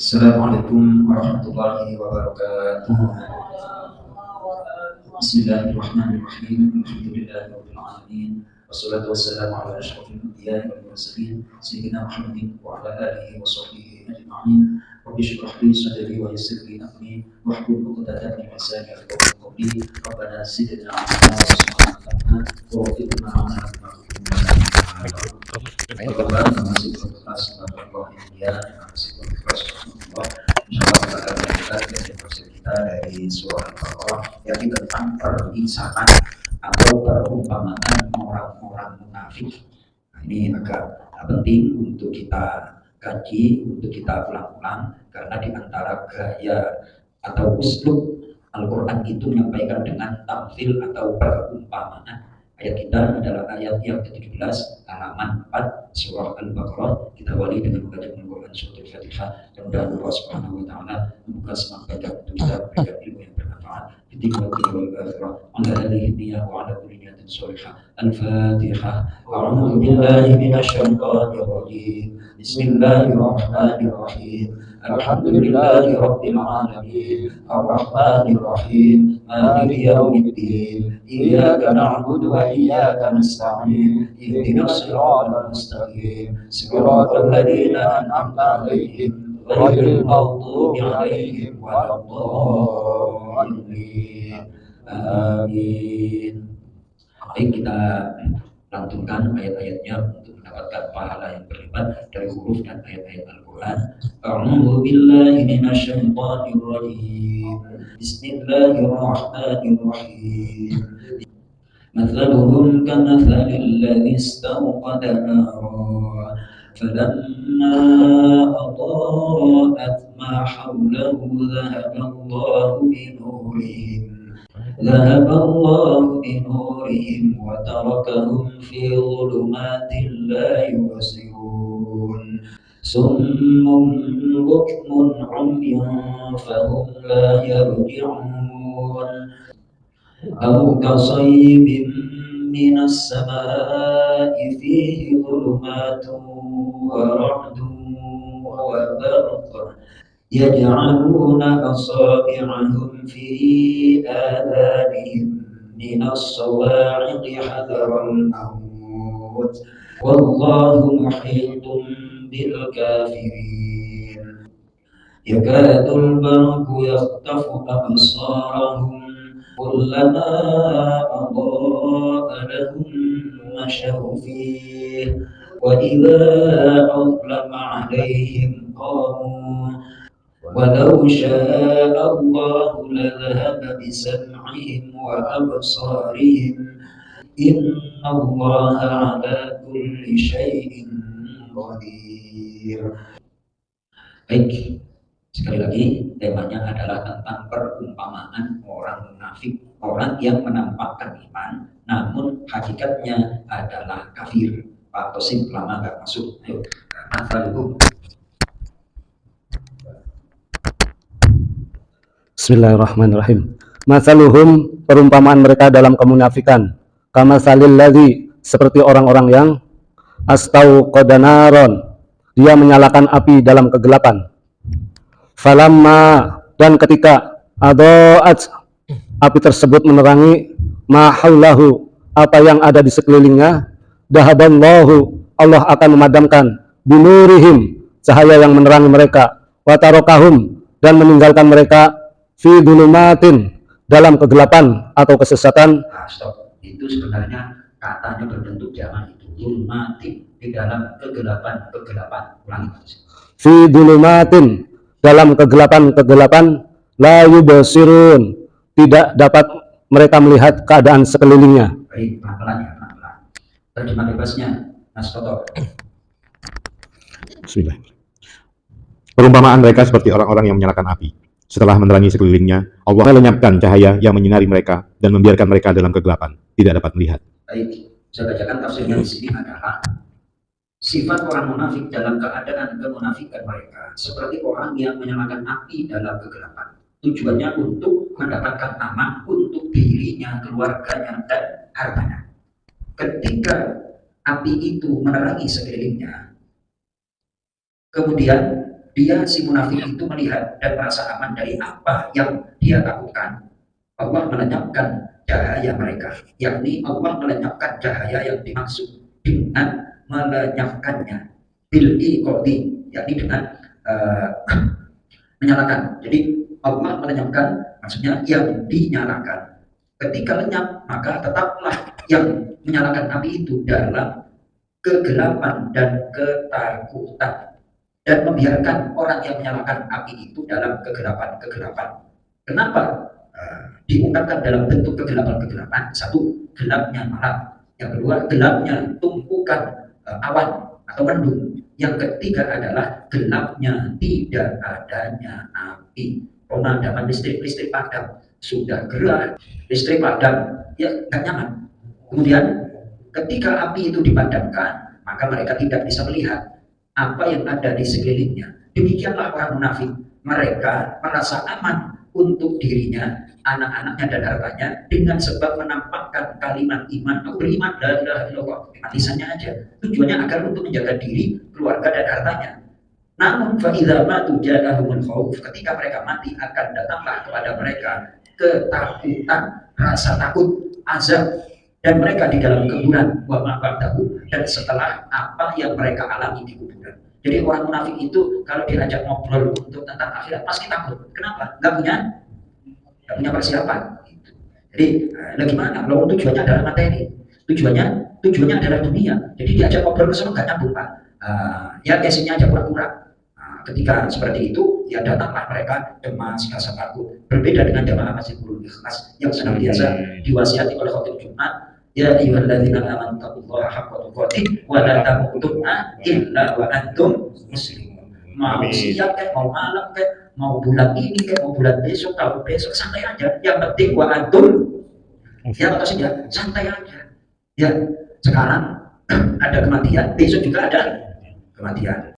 Assalamualaikum warahmatullahi wabarakatuh. Bismillahirrahmanirrahim. Alhamdulillahirabbil alamin. Wassalatu wassalamu ala asyrofil anbiya'i wal mursalin sayyidina Muhammadin wa ala alihi wa sahbihi ajma'in. Rabbi shrah li sadri wa yassir li amri wahlul 'uqdatam min lisani yafqahu qawli. Rabbana zidna 'ilma wa waffiqna 'ala ma kita dari surah Al-Baqarah yakni tentang perisahan atau perumpamaan orang-orang munafik. Nah, ini agak penting untuk kita kaji, untuk kita ulang-ulang karena di antara gaya atau uslub Al-Quran itu menyampaikan dengan tamthil atau perumpamaan. Ayat kita adalah ayat yang ke-17 halaman 4 surah Al-Baqarah. Kita awali dengan membaca Al-Quran surah Al-Fatihah dan mudah-mudahan Allah Subhanahu wa taala membuka semangat baca untuk kita belajar ilmu yang bermanfaat di dunia wal akhirah. Ala alihi niyah wa ala kulli niyatin shalihah. Al-Fatihah. A'udzu billahi minasyaitonir rajim. Bismillahirrahmanirrahim. Alhamdulillahi rabbil alamin. Ar-Rahmanir Rahim. Maliki yaumiddin. Iyyaka na'budu wa iyyaka nasta'in. Ihdinas siratal mustaqim. Siratal ladzina an'amta 'alaihim ghairil maghdubi 'alaihim waladdallin. Amin. Baik, kita lantunkan ayat-ayatnya untuk mendapatkan pahala yang berlipat dari huruf dan ayat-ayat Al-Quran. A'udzu billahi minasyaitonir rajim. Bismillahirrahmanirrahim. Mathaluhum kamathalil ladzi istawqada naran falamma adaa'at ma hawlahu ذهب الله بنورهم وتركهم في ظلمات لا يبصرون صم بكم عمي فهم لا يرجعون أو كصيب من السماء فيه ظلمات ورعد وبرق يجعلون أصابعهم في آذانهم من الصواعق حذر الموت والله محيط بالكافرين يكاد البرق يخطف أبصارهم كلما أضاء لهم مشوا فيه وإذا أظلم عليهم قاموا ولو شاء الله لذهب بسمعهم وأبصارهم إن الله على كل شيء قدير. Baik, sekali lagi temanya adalah tentang perumpamaan orang munafik, orang yang menampakkan iman namun hakikatnya adalah kafir. Pak Tosim lama nggak masuk. Ayo, Bismillahirrahmanirrahim. Masaluhum, perumpamaan mereka dalam kemunafikan, kama salil ladzi, seperti orang-orang yang astauqadanaron, dia menyalakan api dalam kegelapan. Falamma, dan ketika adoat, api tersebut menerangi ma haulahu, apa yang ada di sekelilingnya, dahaballahu, Allah akan memadamkan binurihim, cahaya yang menerangi mereka, watarokahum, dan meninggalkan mereka fi dulumatin, dalam kegelapan atau kesesatan. Stop. Itu sebenarnya katanya berbentuk jamak itu dulumatin, di dalam kegelapan. Ulangi. Fi dulumatin, dalam kegelapan la yubsirun, tidak dapat mereka melihat keadaan sekelilingnya. Baik, pelan-pelan ya, pelan-pelan. Terjemah bebasnya, Mas Toto. Bismillah. Perumpamaan mereka seperti orang-orang yang menyalakan api. Setelah menerangi sekelilingnya, Allah melenyapkan cahaya yang menyinari mereka dan membiarkan mereka dalam kegelapan, tidak dapat melihat. Baik, saya bacakan tafsirnya di sini adalah sifat orang munafik dalam keadaan kemunafikan mereka seperti orang yang menyalakan api dalam kegelapan. Tujuannya untuk mendapatkan aman untuk dirinya, keluarganya, dan hartanya. Ketika api itu menerangi sekelilingnya, kemudian dia si munafik itu melihat dan merasa aman dari apa yang dia takutkan, Allah melenyapkan cahaya mereka, yakni Allah melenyapkan cahaya yang dimaksud dengan melenyapkannya bil iqadi, yakni dengan menyalakan. Jadi Allah melenyapkan maksudnya yang dinyalakan. Ketika lenyap, maka tetaplah yang menyalakan api itu dalam kegelapan dan ketakutan, dan membiarkan orang yang menyalakan api itu dalam kegelapan. Kenapa diungkapkan dalam bentuk kegelapan? Satu, gelapnya malam. Yang kedua, gelapnya tumpukan awan atau mendung. Yang ketiga adalah gelapnya tidak adanya api. Pemadaman listrik padam, sudah gerah, listrik padam, ya nggak nyaman. Kemudian ketika api itu dipadamkan, maka mereka tidak bisa melihat apa yang ada di sekelilingnya. Demikianlah orang munafik, mereka merasa aman untuk dirinya, anak-anaknya dan hartanya dengan sebab menampakkan kalimat iman. Aku beriman, la ilaha illallah, lisannya aja. Tujuannya agar untuk menjaga diri, keluarga dan hartanya. Namun fa'idha matu ja'ahumul khauf, ketika mereka mati akan datanglah kepada mereka ketakutan, rasa takut, azab, dan mereka di dalam kuburan, wa ma'ba'dahu, dan setelah apa yang mereka alami di kuburan. Jadi orang munafik itu kalau diajak ngobrol untuk tentang akhirat pasti takut. Kenapa? Nggak punya persiapan. Jadi bagaimana? Kalau tujuannya adalah materi, tujuannya adalah dunia. Jadi diajak ngobrol ke sana nggak nyambung, Pak. Ya casingnya aja pura-pura. Ketika seperti itu, ya datanglah mereka cemas, rasa takut. Berbeda dengan jamaah Masjidul Ikhlas yang senantiasa diwasiati oleh khotib Jumat. Ya ayyuhalladzina amanu taqullaha haqqa tuqatih wa la tamutunna illa wa antum muslimun. Mau siang kayak mau malam kayak mau bulan ini kayak mau bulan besok, tahun besok, santai aja. Yang penting wa antum, ya maksudnya santai aja. Ya sekarang ada kematian, besok juga ada kematian.